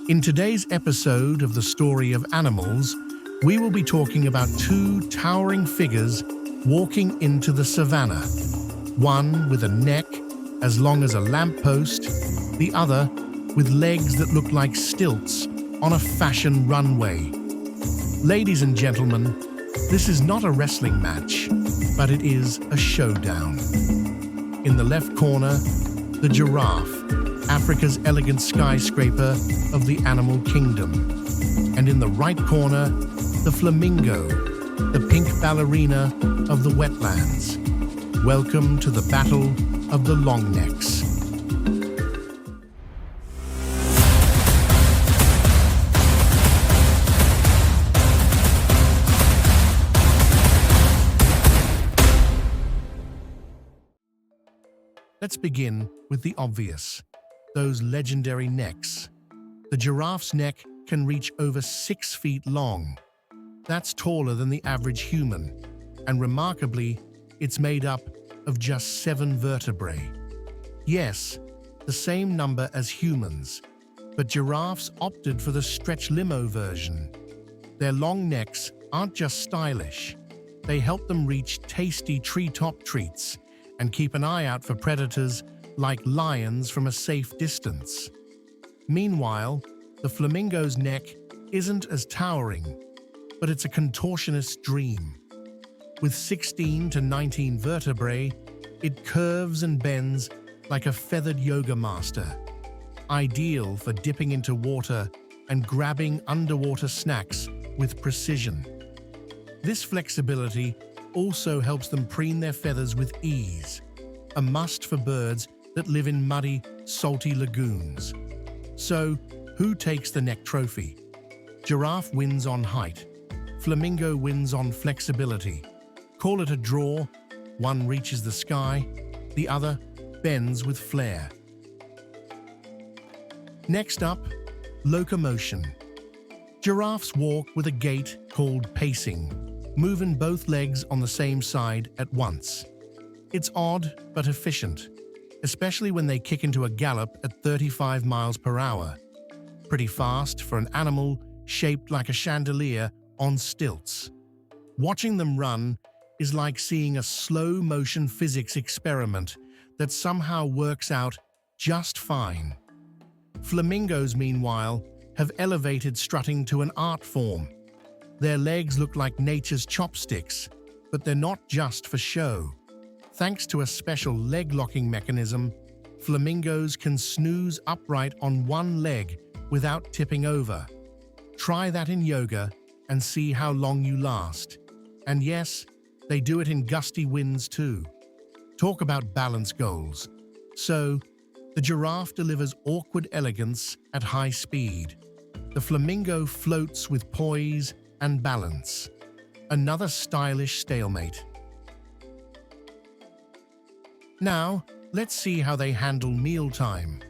In today's episode of the Story of Animals, we will be talking about two towering figures walking into the savannah. One with a neck as long as a lamppost, the other with legs that look like stilts on a fashion runway. Ladies and gentlemen, this is not a wrestling match, but it is a showdown. In the left corner, the giraffe, Africa's elegant skyscraper of the animal kingdom. And in the right corner, the flamingo, the pink ballerina of the wetlands. Welcome to the battle of the long necks. Let's begin with the obvious, those legendary necks. The giraffe's neck can reach over 6 feet long. That's taller than the average human, and remarkably, it's made up of just 7 vertebrae. Yes, the same number as humans, but giraffes opted for the stretch limo version. Their long necks aren't just stylish, they help them reach tasty treetop treats and keep an eye out for predators like lions from a safe distance. Meanwhile, the flamingo's neck isn't as towering, but it's a contortionist's dream. With 16 to 19 vertebrae, it curves and bends like a feathered yoga master, ideal for dipping into water and grabbing underwater snacks with precision. This flexibility also helps them preen their feathers with ease, a must for birds that live in muddy, salty lagoons. So, who takes the neck trophy? Giraffe wins on height. Flamingo wins on flexibility. Call it a draw. One reaches the sky, the other bends with flair. Next up, locomotion. Giraffes walk with a gait called pacing, moving both legs on the same side at once. It's odd but efficient, especially when they kick into a gallop at 35 miles per hour. Pretty fast for an animal shaped like a chandelier on stilts. Watching them run is like seeing a slow-motion physics experiment that somehow works out just fine. Flamingos, meanwhile, have elevated strutting to an art form. Their legs look like nature's chopsticks, but they're not just for show. Thanks to a special leg-locking mechanism, flamingos can snooze upright on one leg without tipping over. Try that in yoga and see how long you last. And yes, they do it in gusty winds too. Talk about balance goals. So, the giraffe delivers awkward elegance at high speed. The flamingo floats with poise and balance. Another stylish stalemate. Now, let's see how they handle mealtime.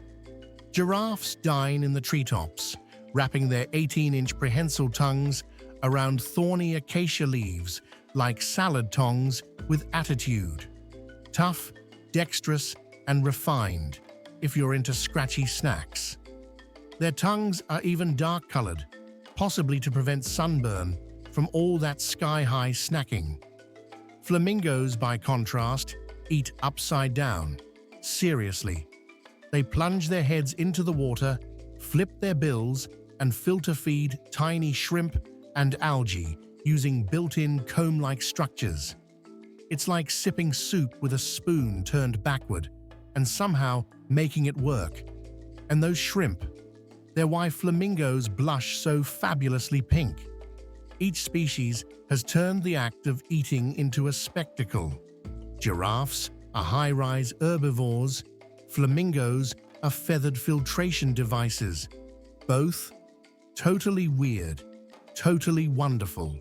Giraffes dine in the treetops, wrapping their 18-inch prehensile tongues around thorny acacia leaves like salad tongs with attitude. Tough, dexterous, and refined if you're into scratchy snacks. Their tongues are even dark-colored, possibly to prevent sunburn from all that sky-high snacking. Flamingos, by contrast, eat upside down. Seriously. They plunge their heads into the water, flip their bills, and filter feed tiny shrimp and algae using built-in comb-like structures. It's like sipping soup with a spoon turned backward and somehow making it work. And those shrimp, they're why flamingos blush so fabulously pink. Each species has turned the act of eating into a spectacle. Giraffes are high-rise herbivores, flamingos are feathered filtration devices. Both totally weird, totally wonderful.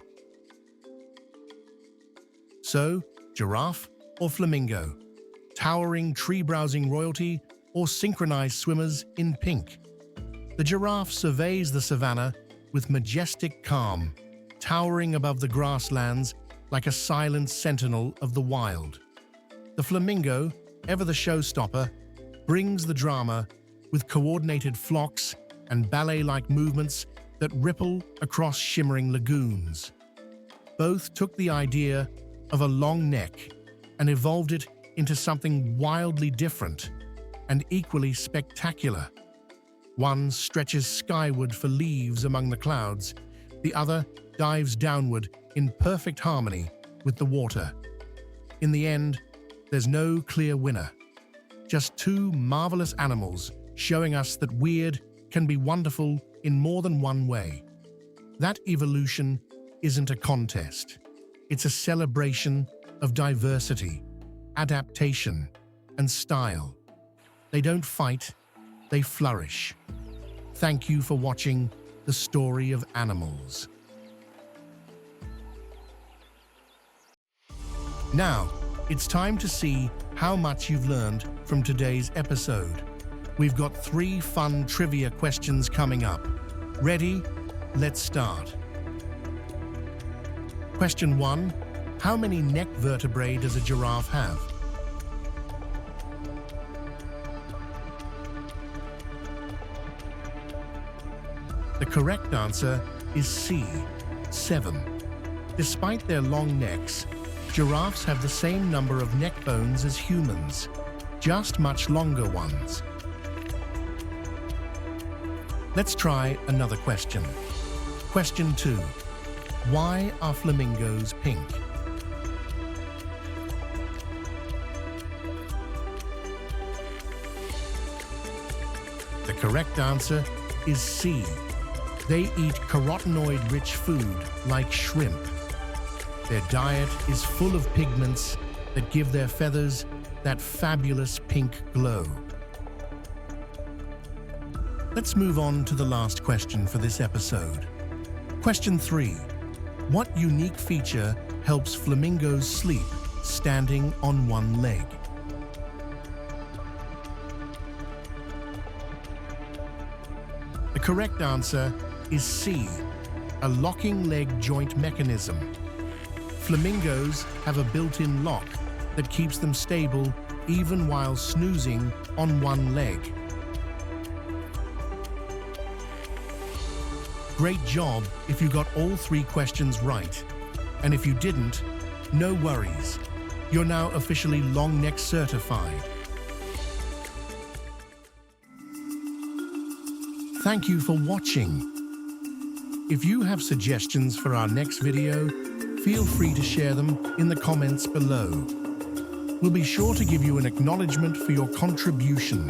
So, giraffe or flamingo? Towering tree-browsing royalty or synchronized swimmers in pink? The giraffe surveys the savannah with majestic calm, towering above the grasslands like a silent sentinel of the wild. The flamingo, ever the showstopper, brings the drama with coordinated flocks and ballet-like movements that ripple across shimmering lagoons. Both took the idea of a long neck and evolved it into something wildly different and equally spectacular. One stretches skyward for leaves among the clouds, the other dives downward in perfect harmony with the water. In the end, there's no clear winner. Just two marvelous animals showing us that weird can be wonderful in more than one way. That evolution isn't a contest. It's a celebration of diversity, adaptation, and style. They don't fight, they flourish. Thank you for watching The Story of Animals. Now, it's time to see how much you've learned from today's episode. We've got 3 fun trivia questions coming up. Ready? Let's start. Question 1. How many neck vertebrae does a giraffe have? The correct answer is C, 7. Despite their long necks, giraffes have the same number of neck bones as humans, just much longer ones. Let's try another question. Question 2. Why are flamingos pink? The correct answer is C. They eat carotenoid-rich food like shrimp. Their diet is full of pigments that give their feathers that fabulous pink glow. Let's move on to the last question for this episode. Question 3. What unique feature helps flamingos sleep standing on one leg? The correct answer is C, a locking leg joint mechanism. Flamingos have a built-in lock that keeps them stable even while snoozing on one leg. Great job if you got all 3 questions right. And if you didn't, no worries. You're now officially long neck certified. Thank you for watching. If you have suggestions for our next video, feel free to share them in the comments below. We'll be sure to give you an acknowledgement for your contribution.